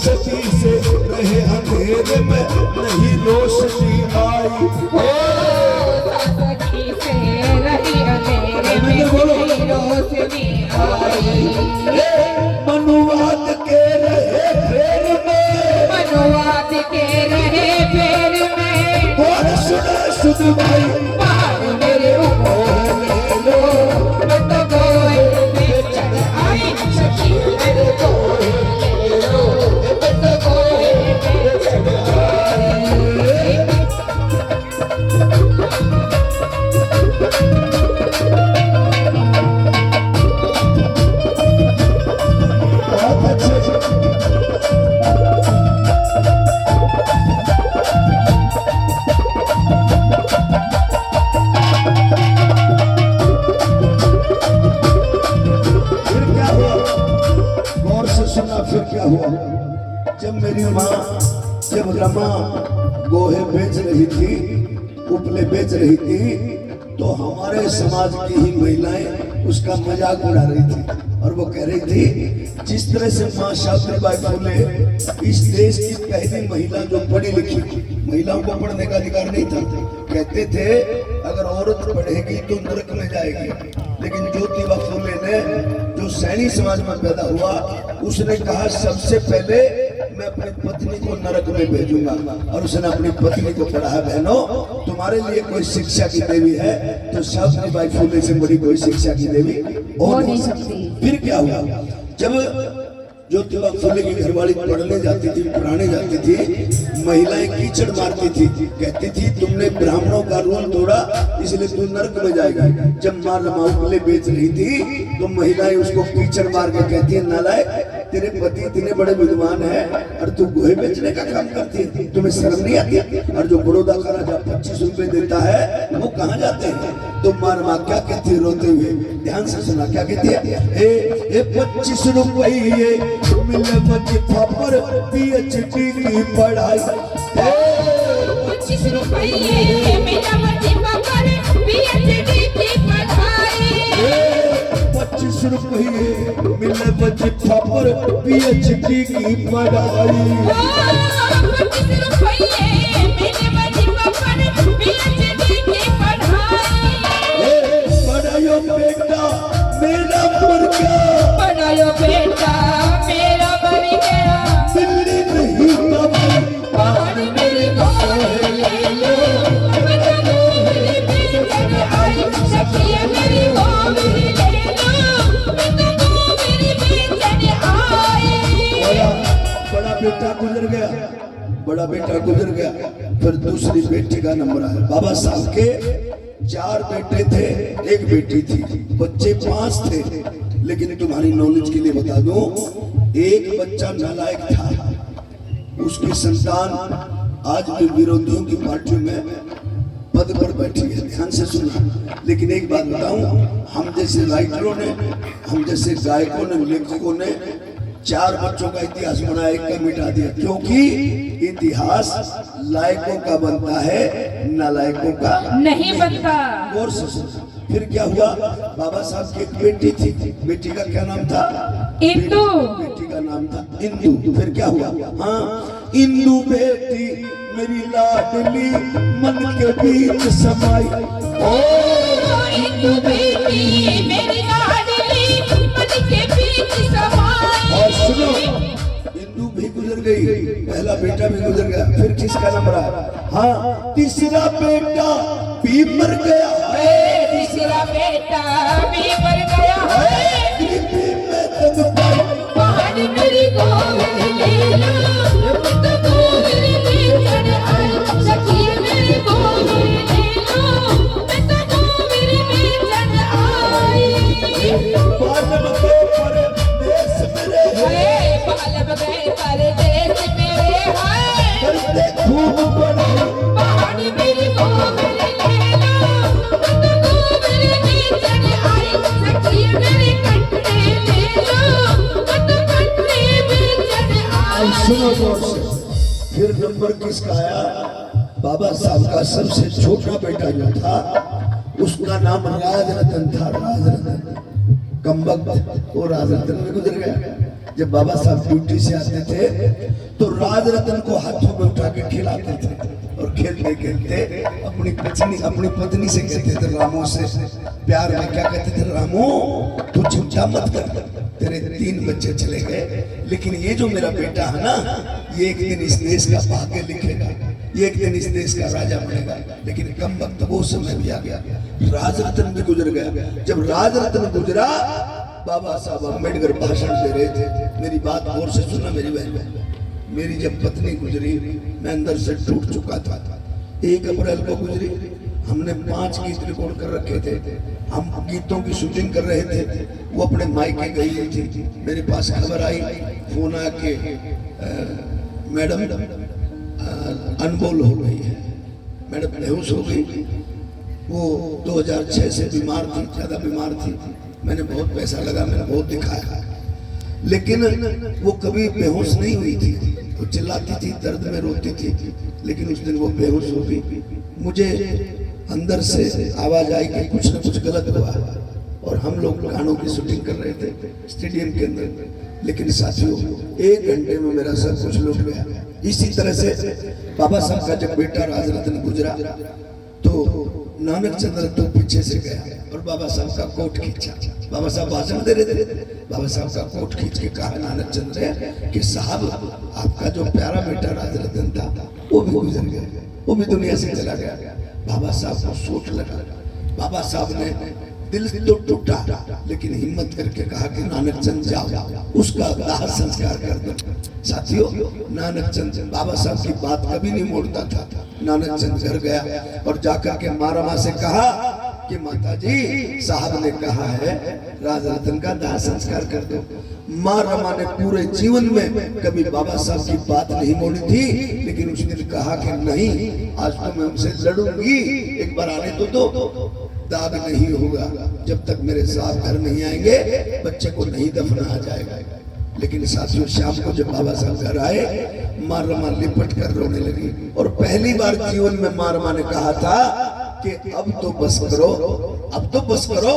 सदी से रहे अंधेरे में नहीं रोशनी आई। सदी से रही अंधेरे में नहीं रोशनी आई। मनुवाद के रहे फेर में, मनुवाद के रहे फेर में, और सुना सुध भाई पहाड़ मेरे ऊपर ले लो, मैं तो गोए में चढ़ आई सखी मेरे गोए ले लो, मैं तो गोए में चढ़ आई। बहुत अच्छे। फिर क्या हुआ? जब मेरी माँ जब रमा गोहे बेच रही थी, उपले बेच रही थी, तो हमारे समाज की ही महिलाएं उसका मजाक उड़ा रही थी और वो कह रही थी जिस तरह से माँ सावित्रीबाई फुले इस देश की पहली महिला जो पढ़ी लिखी, महिलाओं को पढ़ने का अधिकार नहीं था, कहते थे अगर औरत पढ़ेगी तो नरक में जाएगी। लेकिन ज्योतिबा फुले ने जो सैनी समाज में पैदा हुआ, उसने कहा सबसे पहले मैं अपनी पत्नी को नरक में भेजूंगा, और उसने अपनी पत्नी को पढ़ा। बहनों, तुम्हारे लिए कोई शिक्षा की देवी है तो सावित्रीबाई फुले से बड़ी कोई शिक्षा की देवी हो नहीं सकती। फिर क्या हुआ? जब ज्योतिबा फुले की घरवाली पढ़ने जाती थी, पढ़ाने जाती थी, महिलाएं कीचड़ मारती थी, कहती थी तुमने ब्राह्मणों का रूल तोड़ा इसलिए तू नरक में जाएगा। जब माँ रमा उपले बेच रही थी तो महिलाएं उसको कीचड़ मार के कहती है नालायक, तेरे पति इतने बड़े विद्वान है और तू गोहे बेचने का काम करती है, तुम्हें शर्म नहीं आती? और जो बड़ौदा का राजा 25 रुपए देता है वो कहाँ जाते हैं? तो माँ रमा क्या कहती है रोते हुए? ध्यान से सुना क्या कहती है? ए 25 रुपये मिले वजीफा पर पीएचडी की पढ़ाई। 25 रुपये मिला वजीफा पर पीएचडी की पढ़ाई। 25 रुपये मिले वजीफा पर पीएचडी की पढ़ाई। 25 रुपये मिले वजीफा पर पीएचडी की पढ़ाई। पढ़ायो बेटा मेरा मर गया, पढ़ायो बेटा मेरा मर गया, दिल्ली नहीं दबाई, पहाड़ मेरे गोहे ले लो, मैं तो गोहे में चढ़ आई सखिया मेरी गोहे ले लो, मैं तो गोहे में चढ़ आई। बड़ा बेटा गुजर गया, बड़ा बेटा गुजर गया, फिर दूसरी बेटी का नंबर आया। बाबा साहब के 4 बेटे थे, 1 बेटी थी, बच्चे 5 थे। लेकिन तुम्हारी नॉलेज के लिए बता दूं, एक बच्चा नालायक था, उसकी संतान आज भी विरोधियों की पार्टी में पद पर बैठी है। ध्यान से सुना। लेकिन एक बात बताऊं, हम जैसे राइटरों ने, हम जैसे गायकों ने, लेखकों ने 4 बच्चों का इतिहास बनाया, 1 का मिटा दिया, क्योंकि इतिहास लायकों का बनता है, नालायकों का नहीं बनता। और फिर क्या हुआ? बाबा साहब की एक बेटी थी, बेटी का क्या नाम था? इंदु। बेटी का नाम था इंदु। फिर क्या हुआ? हाँ, इंदु बेटी मेरी लाडली मन के बीच समाई। ओ इंदु बेटी मेरी लाडली मन के बीच समाई। और सुनो, इंदु भी गुजर गई, पहला बेटा भी गुजर गया, फिर किसका नंबर आया? हाँ, तीसरा बेटा भी मर गया, तीसरा बेटा भी मर गया, पहाड़ मेरी गोहे ले लो, मैं तो गोहे में चढ़ आई सखिया मेरी गोहे ले लो, मैं तो गोहे में चढ़ आई। बाल बगैर परदेस मेरे हाय, बाल बगैर परदेस मेरे हाय, करते खूब पढ़ाई, पहाड़ मेरी गोहे ले लो, मैं तो गोहे में चढ़ आई सखिया मेरे कंठे ले लो, मैं तो कंठे में चढ़ आई। सुनो जोर से। फिर नंबर किसका आया? बाबा साहब का सबसे छोटा बेटा जो था, उसका नाम राजरतन था, राजरतन। कमबख्त वो राजरतन में गुजर गया। जब बाबा साहब ड्यूटी से आते थे तो राज रतन को हाथों में उठा के खिलाते थे और खेलते खेलते अपनी पत्नी से कहते थे, रामू से प्यार में क्या कहते थे, रामू तू चिंता मत कर, तेरे 3 बच्चे चले गए, लेकिन ये जो मेरा बेटा है ना, ये एक दिन इस देश का भाग्य लिखेगा, ये एक दिन इस देश का राजा बनेगा। लेकिन कम वक्त वो समय भी आ गया, राज रतन भी गुजर गया। जब राज रतन गुजरा, बाबा साहब अम्बेडकर भाषण दे रहे थे, मेरी बात गौर से सुनना मेरी बहन, मेरी जब पत्नी गुजरी मैं अंदर से टूट चुका था। 1 अप्रैल को गुजरी, हमने 5 गीत रिकॉर्ड कर रखे थे, हम गीतों की शूटिंग कर रहे थे, वो अपने मायके गई हुई थी। मेरे पास खबर आई, फोन आके मैडम अनबोल हो गई है, मैडम बेहोश हो गई। वो 2006 से बीमार थी, ज़्यादा बीमार थी, मैंने बहुत पैसा लगा, मैंने बहुत दिखाया, लेकिन वो कभी बेहोश नहीं हुई थी। वो चिल्लाती थी, दर्द में रोती थी, लेकिन उस दिन वो बेहोश हो गई। मुझे अंदर से आवाज आई कि कुछ न कुछ गलत हुआ, और हम लोग गानों की शूटिंग कर रहे थे स्टेडियम के अंदर। लेकिन साथियों, 1 घंटे में मेरा सब कुछ लुट गया। इसी तरह से बाबा साहब का जब बेटा राज रतन गुजरा तो नानक चंद्र तो पीछे से गया और बाबा साहब का कोट खींचा। बाबा साहब भाषण दे रहे थे, बाबा साहब का कोट खींच के कहा नानक चंद्र कि साहब आपका जो प्यारा बेटा राज रतन था वो भी गुजर गया, वो भी दुनिया से चला गया। बाबा साहब को सोच लगा, बाबा साहब ने दिल तो टूटा, लेकिन हिम्मत करके कहा कि नानक चंद जाओ, उसका दाह संस्कार कर दो। साथियों, नानक चंद बाबा साहब की बात कभी नहीं मोड़ता था। नानक चंद घर गया और जाकर के माँ रमा से कहा कि माता जी, साहब ने कहा है राज रतन का दाह संस्कार कर दो। माँ रमा ने पूरे जीवन में कभी बाबा साहब की बात नहीं मोड़ी थी, लेकिन उसने कहा कि नहीं, आज तो मैं उनसे लड़ूंगी, एक बार आने तो दो, दाग नहीं होगा जब तक मेरे साथ घर नहीं आएंगे, बच्चे को नहीं दफनाया जाएगा। लेकिन साथियों, शाम को जब बाबा साहब घर आए, माँ रमा लिपट कर रोने लगी, और पहली बार जीवन में माँ रमा ने कहा था कि अब तो बस करो, अब तो बस करो,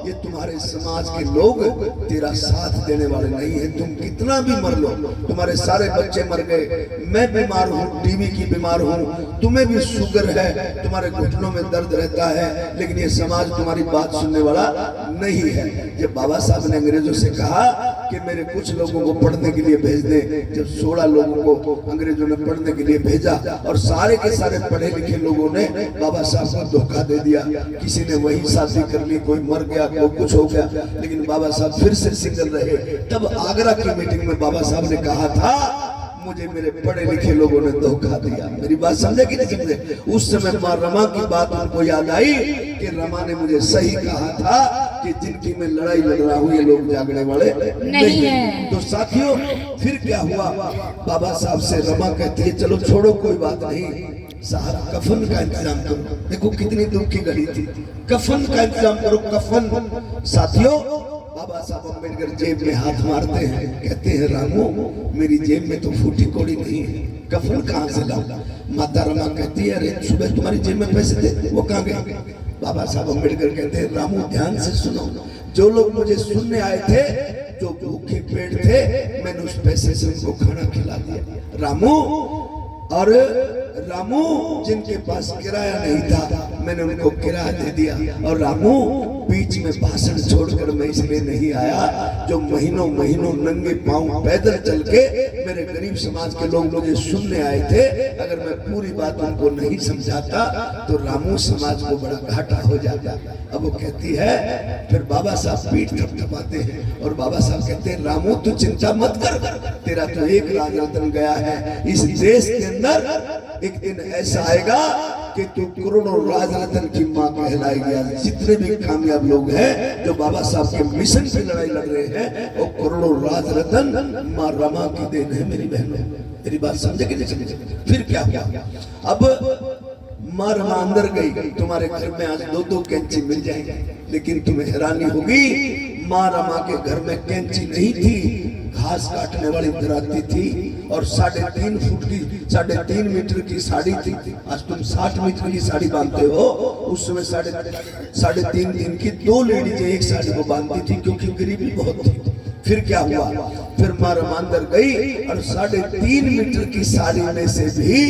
ये तुम्हारे समाज के लोग तेरा साथ देने वाले नहीं है, तुम कितना भी मर लो, तुम्हारे सारे बच्चे मर गए, मैं बीमार हूँ, टीबी की बीमार हूँ, तुम्हें भी शुगर है, तुम्हारे घुटनों में दर्द रहता है, लेकिन ये समाज तुम्हारी बात सुनने वाला नहीं है। जब बाबा साहब ने अंग्रेजों से कहा कि मेरे कुछ लोगों को पढ़ने के लिए भेज दे, जब 16 लोगों को अंग्रेजों ने पढ़ने के लिए भेजा और सारे के सारे पढ़े लिखे लोगों ने बाबा साहब को धोखा दे दिया, किसी ने वही शादी कर ली, कोई मर गया, कोई कुछ हो गया, लेकिन बाबा साहब फिर से सिंगल रहे। तब आगरा की मीटिंग में बाबा साहब ने कहा था, मुझे मेरे पढ़े लिखे लोगों ने धोखा दिया। मेरी बात समझे कि नहीं समझे? उस समय माँ रमा की बात उनको याद आई कि रमा ने मुझे सही कहा था कि जिनकी मैं लड़ाई लड़ रहा हूँ ये लोग जागने वाले नहीं है। तो साथियों, फिर क्या हुआ, बाबा साहब से रमा कहती है चलो छोड़ो, कोई बात नहीं, साहब कफन का इंतजाम करो। देखो कितनी दुख की घड़ी थी, कफन का इंतजाम करो, कफन। साथियों, बाबा साहब अम्बेडकर जेब में हाथ मारते हैं, कहते हैं रामू मेरी जेब में तो फूटी कोड़ी नहीं है, कफन कहाँ से लाऊं? माता रमा कहती है अरे सुबह तुम्हारी जेब में पैसे थे, वो कहाँ गए? बाबा साहब अम्बेडकर कहते हैं रामू ध्यान से सुनो, जो लोग मुझे सुनने आए थे, जो भूखे पेट थे, मैंने उस पैसे से उनको खाना खिला दिया। रामू, और रामू जिनके पास किराया नहीं था, मैंने उनको किराया दे दिया। और रामू, बीच में भाषण छोड़कर मैं इसलिए नहीं आया, जो महीनों महीनों नंगे पांव पैदल चल के मेरे गरीब समाज के लोग मुझे सुनने आए थे, अगर मैं पूरी बात उनको नहीं समझाता तो रामू समाज को बड़ा घाटा हो जाता। अब वो कहती है, फिर बाबा साहब पीठ थपथपाते हैं और बाबा साहब कहते हैं रामू तू चिंता मत कर, तेरा तो एक राज रतन गया है, इस देश के अंदर एक दिन ऐसा आएगा कि तू करोड़ों राज रतन की माँ कहलाएगी। जितने भी कामयाब लोग हैं जो बाबा साहब के मिशन से लड़ाई लड़ रहे हैं, वो करोड़ों राज रतन माँ रमा की देन है। मेरी बहनों, मेरी बात समझे कि नहीं समझे? फिर क्या हुआ, अब माँ रमा अंदर गई, तुम्हारे घर में आज 2-2 कैंची मिल जाएंगे, लेकिन तुम्हें हैरानी होगी, माँ रमा के घर में कैंची नहीं थी, घास काटने वाली दराती थी और 3.5 फुट की 3.5 मीटर की साड़ी थी। आज तुम 60 मीटर की साड़ी बांधते हो, उस समय 3.5 दिन की 2 लेडीज एक साड़ी को बांधती थी, क्योंकि गरीबी बहुत थी। फिर क्या हुआ, फिर माँ रमा अंदर गई और 3.5 मीटर की साड़ी में से भी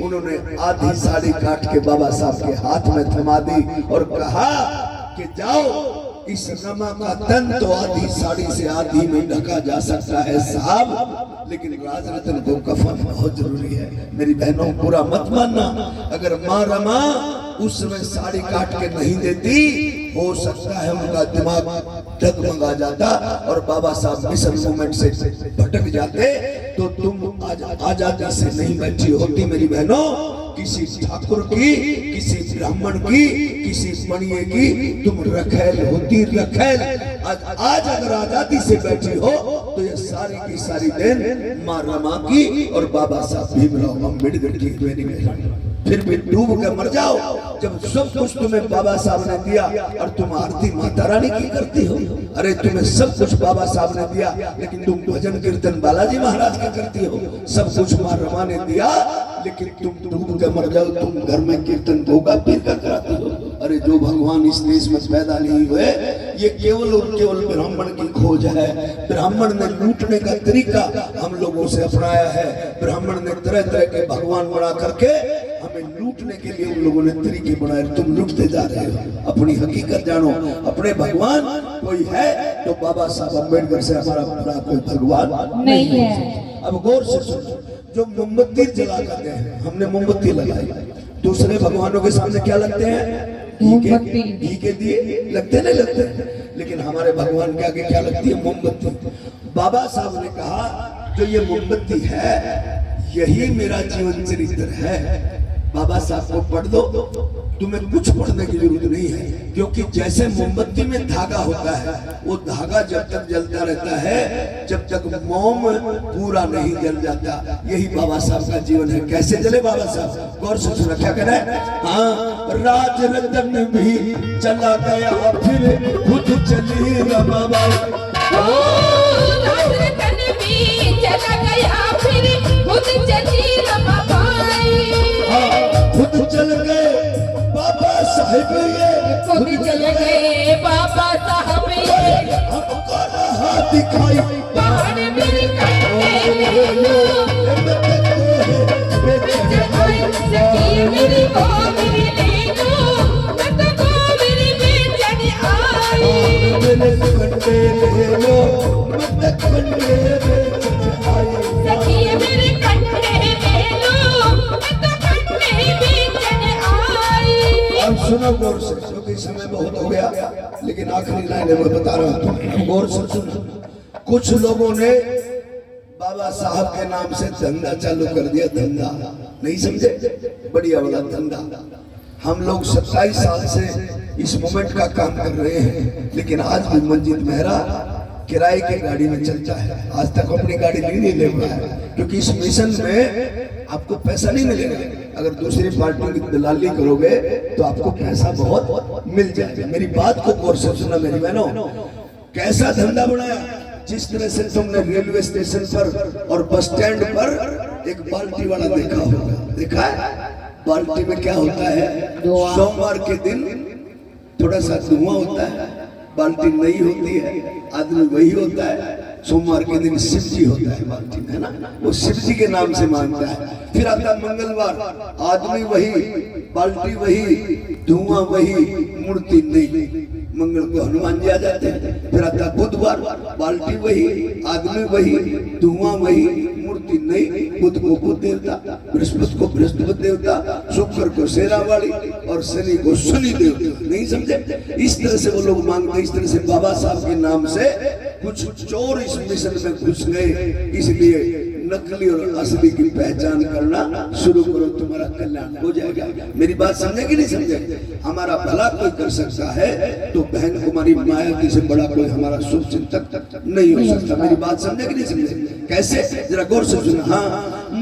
उन्होंने आधी साड़ी काट के बाबा साहब के हाथ में थमा दी और कहा कि जाओ, इस रमा का तन तो आधी साड़ी से आधी में ढका जा सकता है साहब, लेकिन राजरत्न को कफन बहुत जरूरी है। मेरी बहनों, पूरा मत मानना, अगर माँ रमा उस समय साड़ी काट के नहीं देती, हो सकता है उनका दिमाग डगमगा जाता और बाबा साहब मिशन मूवमेंट से भटक जाते, तो तुम आज आजादी से नहीं बैठी होती। मेरी बहनों, किसी ठाकुर की, किसी ब्राह्मण की, किसी मणिये की तुम रखेल होती, रखेल। आज अगर आजादी से बैठी हो तो ये सारी की सारी देन माँ रमा की और बाबा साहब भीमराव अम्बेडकर की। मेरी बहनों, फिर भी डूब के मर जाओ जब सब कुछ तुम्हें बाबा साहब ने दिया और तुम आरती माता रानी की करती हो। अरे तुम्हें सब कुछ बाबा साहब ने दिया, लेकिन तुम भजन कीर्तन बालाजी महाराज का करती हो। सब कुछ माँ रमा ने दिया, लेकिन तुम डूब के मर जाओ, तुम घर में कीर्तन भोगा पीर का कराती हो। अरे जो भगवान इस देश में पैदा नहीं हुए, ये केवल और केवल ब्राह्मण की खोज है। ब्राह्मण ने लूटने का तरीका हम लोगों से अपनाया है। ब्राह्मण ने तरह तरह के भगवान बना करके हमें लूटने के लिए उन लोगों ने तरीके बनाए। तुम लूटते जा रहे हो। अपनी हकीकत जानो, अपने भगवान कोई है तो बाबा साहब अम्बेडकर से हमारा बड़ा कोई भगवान नहीं है। अब गौर से सुनो, जो मोमबत्ती जला करते हैं, हमने मोमबत्ती लगाई, दूसरे भगवानों के सामने क्या लगते हैं? घी के दिए लगते नहीं लगते, लेकिन हमारे भगवान के आगे क्या लगती है? मोमबत्ती। बाबा साहब ने कहा जो ये मोमबत्ती है यही मेरा जीवन चरित्र है। बाबा साहब को पढ़ दो, तुम्हें कुछ पढ़ने की जरूरत नहीं है, क्योंकि जैसे मोमबत्ती में धागा होता है, वो धागा जब तक जलता रहता है जब तक मोम पूरा नहीं जल जाता। यही बाबा साहब का जीवन है। कैसे जले बाबा साहब? गौर से सुना, क्या करें? हाँ, राज रतन भी चला गया, फिर खुद चली रमाबाई। राज रतन भी चला गया, फिर खुद चली रमाबाई। खुद चल गए बाबा साहब, ये खुद चल गए बाबा साहब, ये हमको राह दिखाई। पहाड़ मेरे कंधे ले लो, सखी मेरी को मेरी ले लो, मैं तो को मेरी बेचन आई। मेरे कंधे ले लो, मैं तो कंधे बेचन आई। सखी मेरे कंधे ले लो, मैं तो कंधे बेचन आई। अब सुनो गौर से, क्योंकि समय बहुत हो गया, लेकिन आखिरी लाइन मैं बता रहा हूँ। गौर से सुनो, कुछ लोगों ने बाबा साहब के नाम से धंधा चालू कर दिया। धंधा नहीं समझे? बढ़िया वाला धंधा। हम लोग 27 साल से इस मूवमेंट का काम कर रहे हैं, लेकिन आज भी मंजीत मेहरा किराए की गाड़ी में चलता है। आज तक अपनी गाड़ी नहीं ले पाया है, क्योंकि इस मिशन में आपको पैसा नहीं मिलेगा। अगर दूसरी पार्टी की दलाली करोगे तो आपको पैसा बहुत मिल जाएगा। मेरी बात को गौर से सुना मेरी बहनों, कैसा धंधा बनाया। जिस तरह से तुमने रेलवे स्टेशन पर और बस स्टैंड पर एक बाल्टी वाला देखा होगा, देखा है? बाल्टी में क्या होता है? सोमवार के दिन थोड़ा सा धुआं होता है, बाल्टी नहीं होती है, आदमी वही होता है। सोमवार के दिन शिव जी होता है बाल्टी में, है ना? वो शिव जी के नाम से मानता है। फिर आता मंगलवार, आदमी वही, बाल्टी वही, धुआं वही, मूर्ति नहीं। मंगल को हनुमान जी आ जाते हैं। फिर आता बुधवार, बाल्टी वही, आदमी वही, धुआं वही, मूर्ति नहीं। बुध को बुध देवता, बृहस्पति को बृहस्पति देवता, शुक्र को शेरावाली और शनि को शनि देवता। नहीं समझे? इस तरह से वो लोग मांगते। इस तरह से बाबा साहब के नाम से कुछ चोर इस मिशन में घुस गए। इसलिए नकली और असली की पहचान करना शुरू करो, तुम्हारा कल्याण हो जाएगा। मेरी बात समझे कि नहीं समझे? हमारा भला कोई कर सकता है तो बहन कुमारी मायावती से बड़ा कोई हमारा शुभ चिंतक नहीं हो सकता। मेरी बात समझे कि नहीं समझे? कैसे? जरा गौर से सुना। हाँ,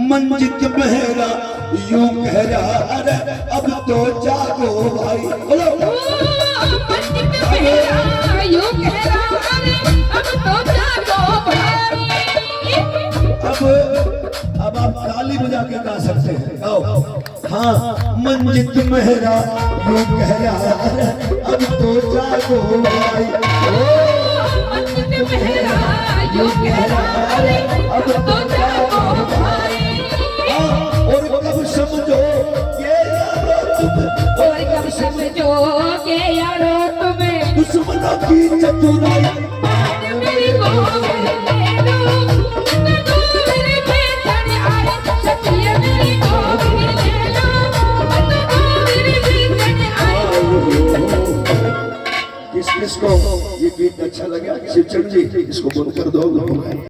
मंजित मेहरा यूं कह रहा, अरे अब तो जागो भाई। बोलो, मंजित मेहरा यूं कह रहा, अरे अब तो जागो भाई। अब आप ताली बजा के गा सकते हैं। गाओ। हाँ, मंजित मेहरा यूं कह रहा, अब तो जागो भाई। मंजित मेहरा करारे अब तो जाओ भाई और कब समझो ये यारो तुम और कब समझो के यारो तुम्हें दुश्मनों की चतुराई आज मेरी गोविंद ले लो मैं तो गोविंद पे चढ़ आए सखिया मेरी गोविंद ले लो मैं तो गोविंद पे चढ़ आए किस किस को ये गीत अच्छा लगा शिवचंद जी इसको बोल कर दो